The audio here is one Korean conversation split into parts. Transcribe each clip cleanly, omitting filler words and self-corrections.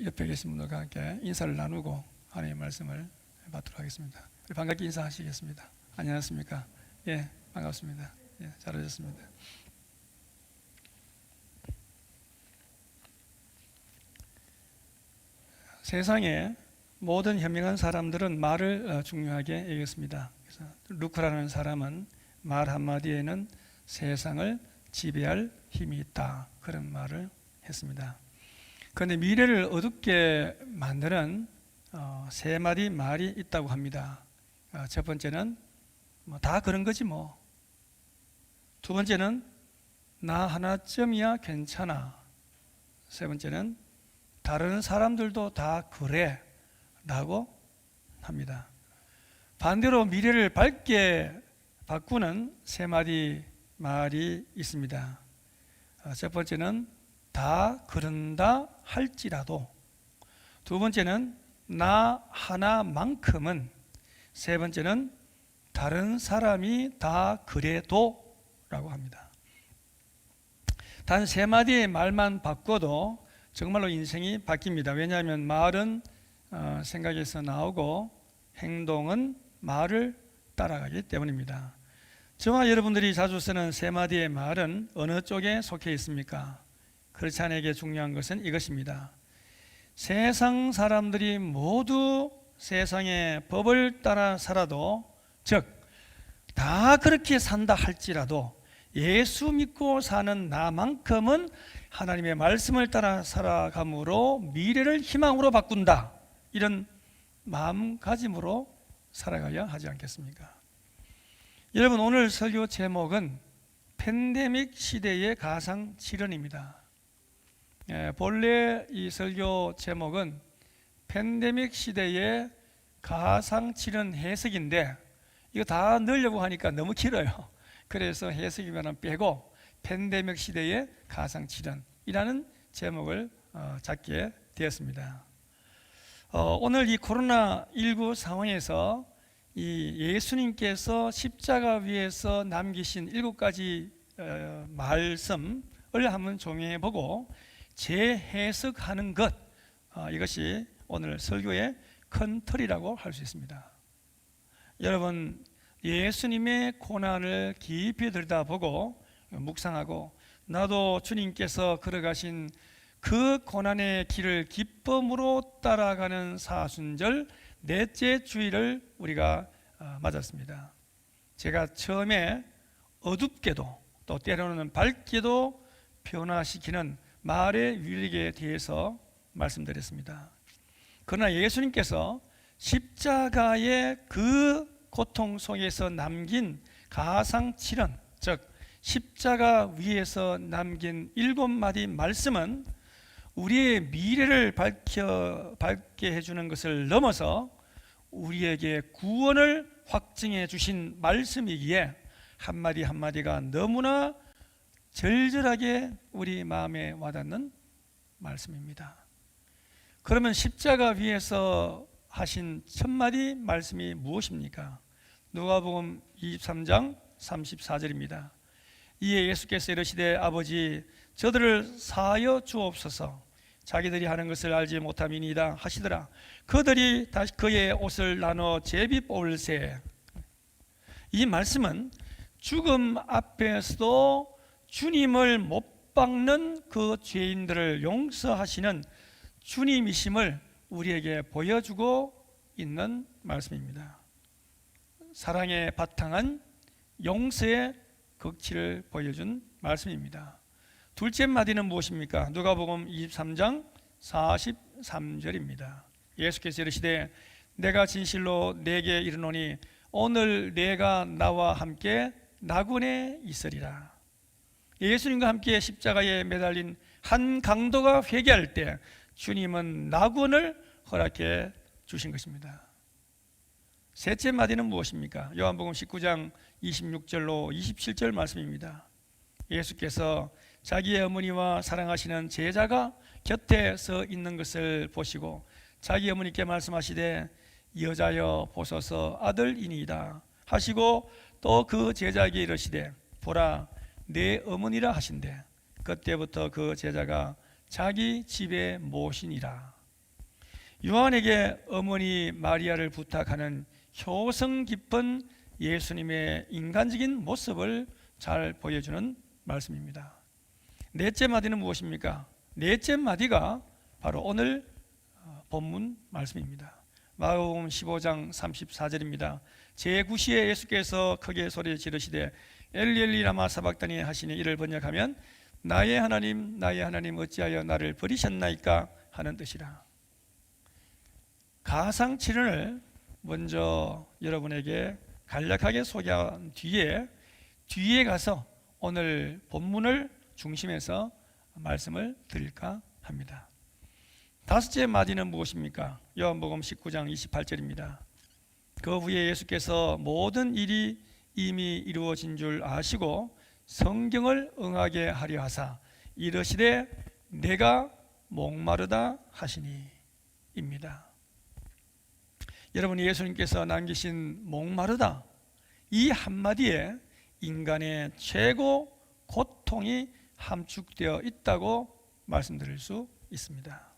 옆에 계신 분들과 함께 인사를 나누고 하나님의 말씀을 받도록 하겠습니다. 반갑게 인사하시겠습니다. 안녕하십니까? 예, 반갑습니다. 예, 잘하셨습니다. 세상에 모든 현명한 사람들은 말을 중요하게 여겼습니다. 그래서 루크라는 사람은 말 한마디에는 세상을 지배할 힘이 있다, 그런 말을 했습니다. 그런데 미래를 어둡게 만드는 세 마디 말이 있다고 합니다. 첫 번째는 다 그런 거지 뭐. 두 번째는 나 하나쯤이야 괜찮아. 세 번째는 다른 사람들도 다 그래 라고 합니다. 반대로 미래를 밝게 바꾸는 세 마디 말이 있습니다. 첫 번째는 다 그런다 할지라도, 두 번째는 나 하나만큼은, 세 번째는 다른 사람이 다 그래도 라고 합니다. 단 세 마디의 말만 바꿔도 정말로 인생이 바뀝니다. 왜냐하면 말은 생각에서 나오고 행동은 말을 따라가기 때문입니다. 저와 여러분들이 자주 쓰는 세 마디의 말은 어느 쪽에 속해 있습니까? 크리스찬에게 중요한 것은 이것입니다. 세상 사람들이 모두 세상의 법을 따라 살아도, 즉 다 그렇게 산다 할지라도 예수 믿고 사는 나만큼은 하나님의 말씀을 따라 살아감으로 미래를 희망으로 바꾼다, 이런 마음가짐으로 살아가야 하지 않겠습니까? 여러분, 오늘 설교 제목은 팬데믹 시대의 가상칠언입니다. 본래 이 설교 제목은 팬데믹 시대의 가상칠언 해석인데 이거 다 넣으려고 하니까 너무 길어요. 그래서 해석이면 빼고 팬데믹 시대의 가상칠언이라는 제목을 잡게 되었습니다. 오늘 이 코로나19 상황에서 이 예수님께서 십자가 위에서 남기신 7가지 말씀을 한번 종용해 보고 재해석하는 것, 이것이 오늘 설교의 큰 틀이라고 할 수 있습니다. 여러분, 예수님의 고난을 깊이 들여다보고 묵상하고 나도 주님께서 걸어가신 그 고난의 길을 기쁨으로 따라가는 사순절 넷째 주일을 우리가 맞았습니다. 제가 처음에 어둡게도 또 때로는 밝게도 변화시키는 말의 위력에 대해서 말씀드렸습니다. 그러나 예수님께서 십자가의 그 고통 속에서 남긴 가상칠언, 즉 십자가 위에서 남긴 7마디 말씀은 우리의 미래를 밝게 해주는 것을 넘어서 우리에게 구원을 확증해 주신 말씀이기에 한마디 한마디가 너무나 절절하게 우리 마음에 와닿는 말씀입니다. 그러면 십자가 위에서 하신 첫마디 말씀이 무엇입니까? 누가복음 23장 34절입니다. 이에 예수께서 이르시되 아버지 저들을 사하여 주옵소서, 자기들이 하는 것을 알지 못함이니이다 하시더라. 그들이 다시 그의 옷을 나눠 제비 뽑을세. 이 말씀은 죽음 앞에서도 주님을 못 박는 그 죄인들을 용서하시는 주님이심을 우리에게 보여주고 있는 말씀입니다. 사랑에 바탕한 용서의 극치를 보여준 말씀입니다. 둘째 마디는 무엇입니까? 누가복음 23장 43절입니다. 예수께서 이르시되 내가 진실로 네게 이르노니 오늘 네가 나와 함께 낙원에 있으리라. 예수님과 함께 십자가에 매달린 한 강도가 회개할 때 주님은 낙원을 허락해 주신 것입니다. 셋째 마디는 무엇입니까? 요한복음 19장 26절로 27절 말씀입니다. 예수께서 자기의 어머니와 사랑하시는 제자가 곁에 서 있는 것을 보시고 자기 어머니께 말씀하시되 여자여 보소서 아들이니이다 하시고 또 그 제자에게 이르시되 보라 내 어머니라 하신대 그때부터 그 제자가 자기 집에 모시니라. 요한에게 어머니 마리아를 부탁하는 효성 깊은 예수님의 인간적인 모습을 잘 보여주는 말씀입니다. 넷째 마디는 무엇입니까? 넷째 마디가 바로 오늘 본문 말씀입니다. 마가복음 15장 34절입니다. 제9시에 예수께서 크게 소리 지르시되 엘리 엘리 라마 사박다니 하시니, 이를 번역하면 나의 하나님 나의 하나님 어찌하여 나를 버리셨나이까 하는 뜻이라. 가상칠언을 먼저 여러분에게 간략하게 소개한 뒤에 가서 오늘 본문을 중심해서 말씀을 드릴까 합니다. 다섯째 마디는 무엇입니까? 요한복음 19장 28절입니다. 그 후에 예수께서 모든 일이 이미 이루어진 줄 아시고 성경을 응하게 하려 하사 이르시되 내가 목마르다 하시니 입니다. 여러분, 예수님께서 남기신 목마르다, 이 한마디에 인간의 최고 고통이 함축되어 있다고 말씀드릴 수 있습니다.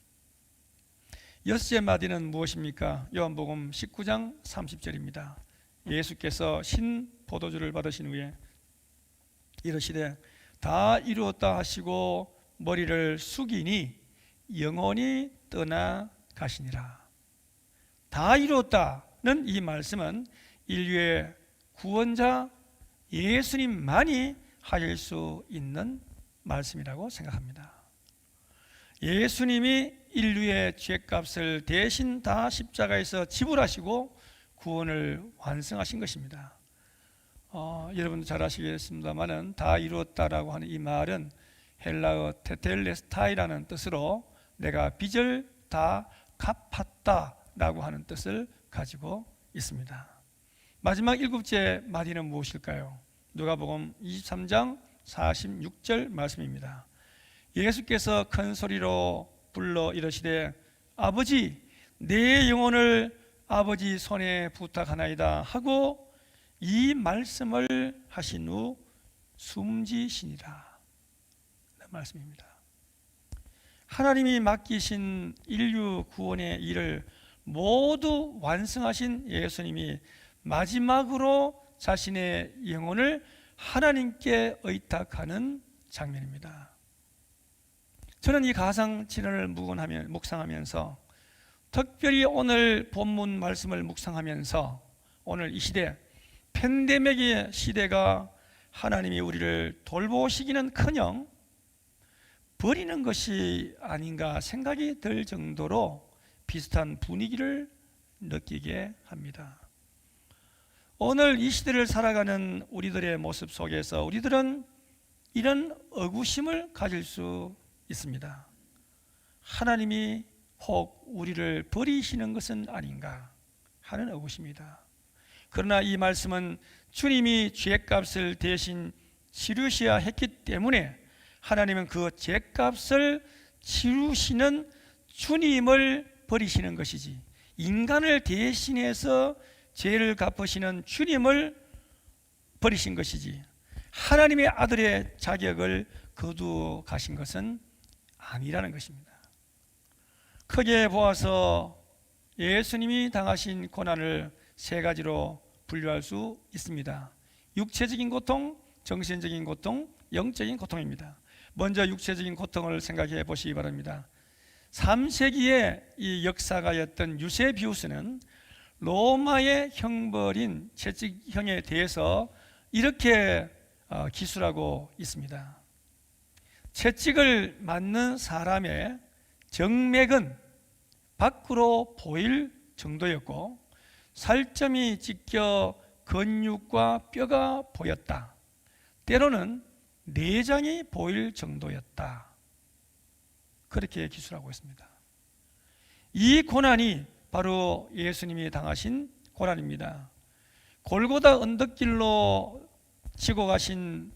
여섯째 마디는 무엇입니까? 요한복음 19장 30절입니다. 예수께서 신 포도주를 받으신 후에 이르시되 다 이루었다 하시고 머리를 숙이니 영혼이 떠나 가시니라. 다 이루었다는 이 말씀은 인류의 구원자 예수님만이 하실 수 있는 말씀이라고 생각합니다. 예수님이 인류의 죄값을 대신 다 십자가에서 지불하시고 구원을 완성하신 것입니다. 여러분도 잘 아시겠습니다만은 다 이루었다라고 하는 이 말은 헬라어 테텔레스타이라는 뜻으로 내가 빚을 다 갚았다라고 하는 뜻을 가지고 있습니다. 마지막 일곱째 마디는 무엇일까요? 누가복음 23장 46절 말씀입니다. 예수께서 큰 소리로 불러 이르시되 아버지 내 영혼을 아버지 손에 부탁하나이다 하고 이 말씀을 하신 후 숨지시니라. 네, 말씀입니다. 하나님이 맡기신 인류 구원의 일을 모두 완성하신 예수님이 마지막으로 자신의 영혼을 하나님께 의탁하는 장면입니다. 저는 이 가상칠언을 묵상하면서, 특별히 오늘 본문 말씀을 묵상하면서, 오늘 이 시대, 팬데믹의 시대가 하나님이 우리를 돌보시기는커녕 버리는 것이 아닌가 생각이 들 정도로 비슷한 분위기를 느끼게 합니다. 오늘 이 시대를 살아가는 우리들의 모습 속에서 우리들은 이런 의구심을 가질 수 있습니다. 하나님이 혹 우리를 버리시는 것은 아닌가 하는 의구심이다. 그러나 이 말씀은 주님이 죄값을 대신 치르셔야 했기 때문에 하나님은 그 죄값을 치르시는 주님을 버리시는 것이지, 인간을 대신해서 죄를 갚으시는 주님을 버리신 것이지, 하나님의 아들의 자격을 거두어 가신 것은 아니라는 것입니다. 크게 보아서 예수님이 당하신 고난을 세 가지로 분류할 수 있습니다. 육체적인 고통, 정신적인 고통, 영적인 고통입니다. 먼저 육체적인 고통을 생각해 보시기 바랍니다. 3세기의 이 역사가였던 유세비우스는 로마의 형벌인 채찍형에 대해서 이렇게 기술하고 있습니다. 채찍을 맞는 사람의 정맥은 밖으로 보일 정도였고 살점이 찢겨 근육과 뼈가 보였다. 때로는 내장이 보일 정도였다. 그렇게 기술하고 있습니다. 이 고난이 바로 예수님이 당하신 고난입니다. 골고다 언덕길로 지고 가신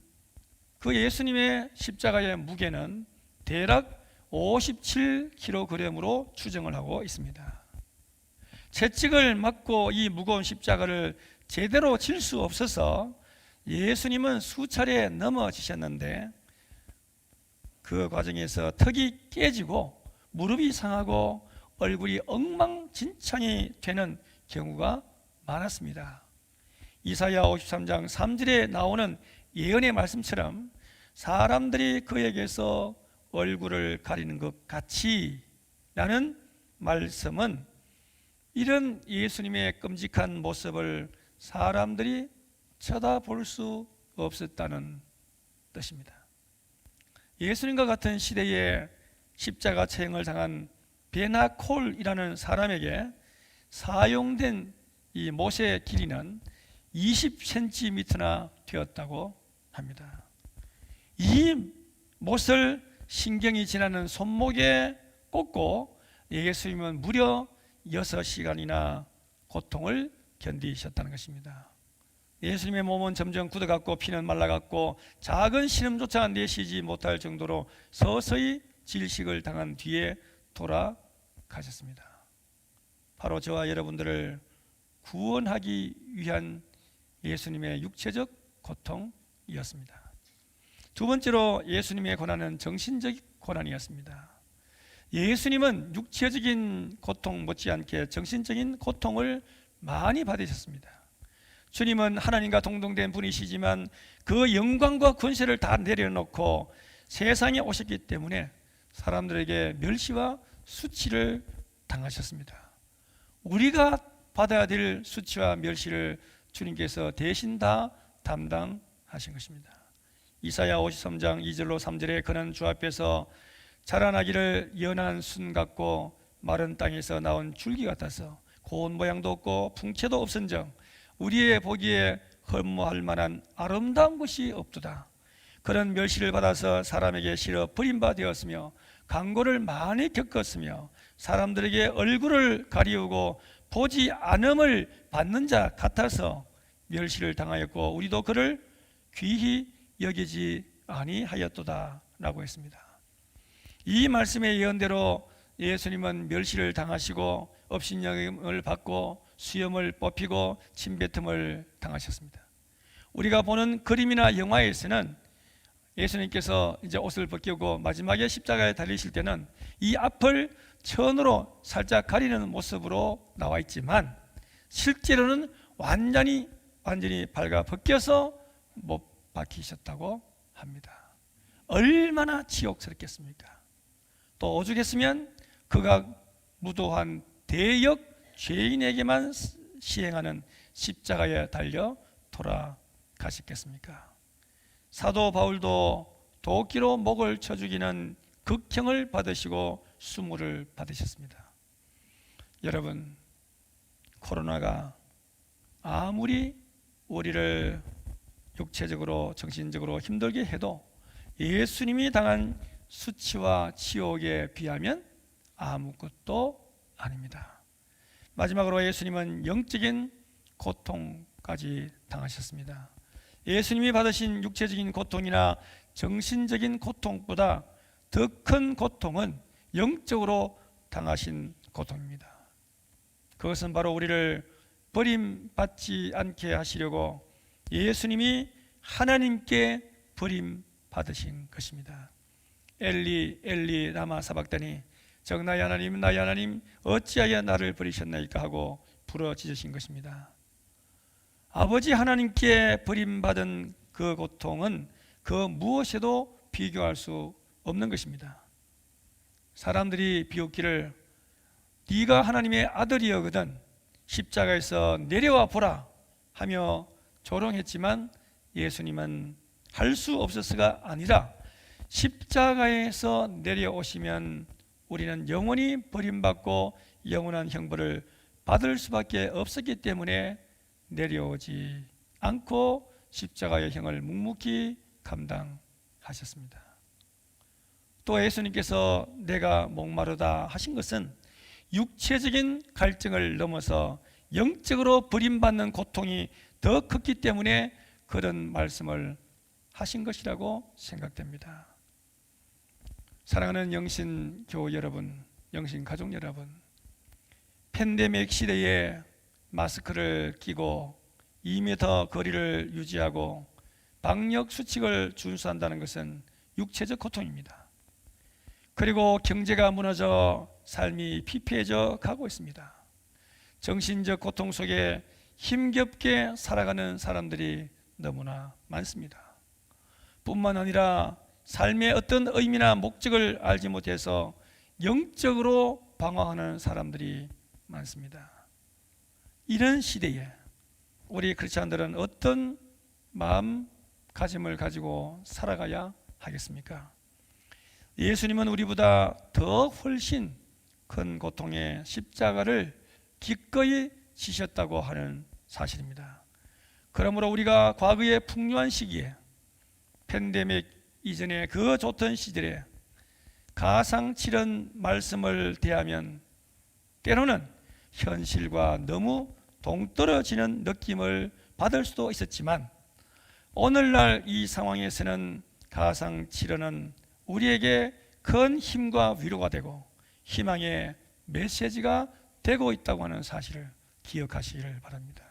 그 예수님의 십자가의 무게는 대략 57kg으로 추정을 하고 있습니다. 채찍을 맞고 이 무거운 십자가를 제대로 질 수 없어서 예수님은 수차례 넘어지셨는데 그 과정에서 턱이 깨지고 무릎이 상하고 얼굴이 엉망진창이 되는 경우가 많았습니다. 이사야 53장 3절에 나오는 예언의 말씀처럼 사람들이 그에게서 얼굴을 가리는 것 같이 라는 말씀은 이런 예수님의 끔찍한 모습을 사람들이 쳐다볼 수 없었다는 뜻입니다. 예수님과 같은 시대에 십자가 처형을 당한 베나콜이라는 사람에게 사용된 이 못의 길이는 20cm나 되었다고 합니다. 이 못을 신경이 지나는 손목에 꽂고 예수님은 무려 6시간이나 고통을 견디셨다는 것입니다. 예수님의 몸은 점점 굳어갔고 피는 말라갔고 작은 신음조차 내쉬지 못할 정도로 서서히 질식을 당한 뒤에 돌아가셨습니다. 바로 저와 여러분들을 구원하기 위한 예수님의 육체적 고통이었습니다. 두 번째로 예수님의 고난은 정신적 고난이었습니다. 예수님은 육체적인 고통 못지않게 정신적인 고통을 많이 받으셨습니다. 주님은 하나님과 동등된 분이시지만 그 영광과 권세를 다 내려놓고 세상에 오셨기 때문에 사람들에게 멸시와 수치를 당하셨습니다. 우리가 받아야 될 수치와 멸시를 주님께서 대신 다 담당하신 것입니다. 이사야 53장 2절로 3절에 그는 주 앞에서 자라나기를 연한 순 같고 마른 땅에서 나온 줄기 같아서 고운 모양도 없고 풍채도 없은즉 우리의 보기에 흠모할 만한 아름다운 것이 없도다. 그는 멸시를 받아서 사람에게 실어 버림바 되었으며 강고를 많이 겪었으며 사람들에게 얼굴을 가리우고 보지 않음을 받는 자 같아서 멸시를 당하였고 우리도 그를 귀히 여기지 아니하였도다 라고 했습니다. 이 말씀의 예언대로 예수님은 멸시를 당하시고 업신여김을 받고 수염을 뽑히고 침뱉음을 당하셨습니다. 우리가 보는 그림이나 영화에서는 예수님께서 이제 옷을 벗기고 마지막에 십자가에 달리실 때는 이 앞을 천으로 살짝 가리는 모습으로 나와 있지만 실제로는 완전히 발가 벗겨서 못 박히셨다고 합니다. 얼마나 지옥스럽겠습니까? 또 오죽했으면 그가 무도한 대역 죄인에게만 시행하는 십자가에 달려 돌아가셨겠습니까? 사도 바울도 도끼로 목을 쳐 죽이는 극형을 받으시고 수모를 받으셨습니다. 여러분, 코로나가 아무리 우리를 육체적으로 정신적으로 힘들게 해도 예수님이 당한 수치와 치욕에 비하면 아무것도 아닙니다. 마지막으로 예수님은 영적인 고통까지 당하셨습니다. 예수님이 받으신 육체적인 고통이나 정신적인 고통보다 더 큰 고통은 영적으로 당하신 고통입니다. 그것은 바로 우리를 버림받지 않게 하시려고 예수님이 하나님께 버림받으신 것입니다. 엘리 엘리 라마 사박다니 적 나의 하나님 어찌하여 나를 버리셨나이까 하고 부르짖으신 것입니다. 아버지 하나님께 버림받은 그 고통은 그 무엇에도 비교할 수 없는 것입니다. 사람들이 비웃기를 네가 하나님의 아들이었거든 십자가에서 내려와 보라 하며 조롱했지만 예수님은 할 수 없었어가 아니라 십자가에서 내려오시면 우리는 영원히 버림받고 영원한 형벌을 받을 수밖에 없었기 때문에 내려오지 않고 십자가의 형을 묵묵히 감당하셨습니다. 또 예수님께서 내가 목마르다 하신 것은 육체적인 갈증을 넘어서 영적으로 버림받는 고통이 더 컸기 때문에 그런 말씀을 하신 것이라고 생각됩니다. 사랑하는 영신교우 여러분, 영신가족 여러분, 팬데믹 시대에 마스크를 끼고 2m 거리를 유지하고 방역 수칙을 준수한다는 것은 육체적 고통입니다. 그리고 경제가 무너져 삶이 피폐해져 가고 있습니다. 정신적 고통 속에 힘겹게 살아가는 사람들이 너무나 많습니다. 뿐만 아니라 삶의 어떤 의미나 목적을 알지 못해서 영적으로 방황하는 사람들이 많습니다. 이런 시대에 우리 크리스찬들은 어떤 마음가짐을 가지고 살아가야 하겠습니까? 예수님은 우리보다 더 훨씬 큰 고통의 십자가를 기꺼이 지셨다고 하는 사실입니다. 그러므로 우리가 과거의 풍요한 시기에, 팬데믹 이전에 그 좋던 시절에 가상칠언 말씀을 대하면 때로는 현실과 너무 동떨어지는 느낌을 받을 수도 있었지만, 오늘날 이 상황에서는 가상칠언은 우리에게 큰 힘과 위로가 되고 희망의 메시지가 되고 있다고 하는 사실을 기억하시기를 바랍니다.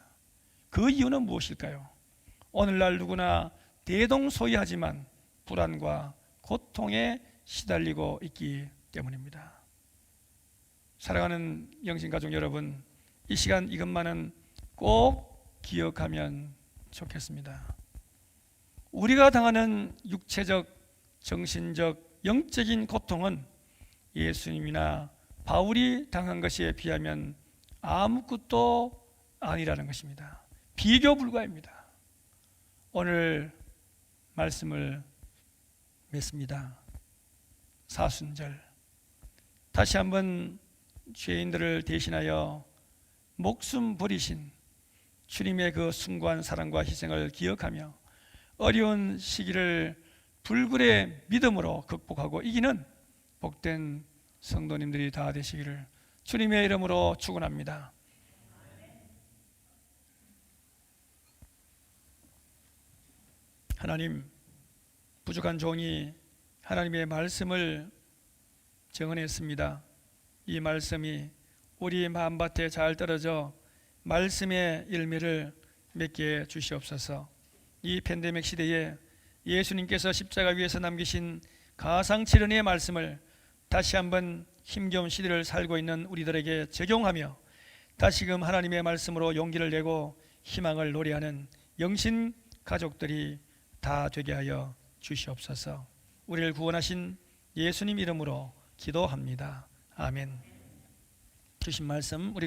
그 이유는 무엇일까요? 오늘날 누구나 대동소이하지만 불안과 고통에 시달리고 있기 때문입니다. 사랑하는 영신가족 여러분, 이 시간 이것만은 꼭 기억하면 좋겠습니다. 우리가 당하는 육체적, 정신적, 영적인 고통은 예수님이나 바울이 당한 것에 비하면 아무것도 아니라는 것입니다. 비교 불가입니다. 오늘 말씀을 맺습니다. 사순절, 다시 한번 죄인들을 대신하여 목숨 버리신 주님의 그 숭고한 사랑과 희생을 기억하며 어려운 시기를 불굴의 믿음으로 극복하고 이기는 복된 성도님들이 다 되시기를 주님의 이름으로 축원합니다. 하나님, 부족한 종이 하나님의 말씀을 증언했습니다. 이 말씀이 우리 마음밭에 잘 떨어져 말씀의 열매를 맺게 주시옵소서. 이 팬데믹 시대에 예수님께서 십자가 위에서 남기신 가상칠언의 말씀을 다시 한번 힘겨운 시대를 살고 있는 우리들에게 적용하며 다시금 하나님의 말씀으로 용기를 내고 희망을 노래하는 영신 가족들이 다 되게 하여 주시옵소서. 우리를 구원하신 예수님 이름으로 기도합니다. 아멘. 주신 말씀 우리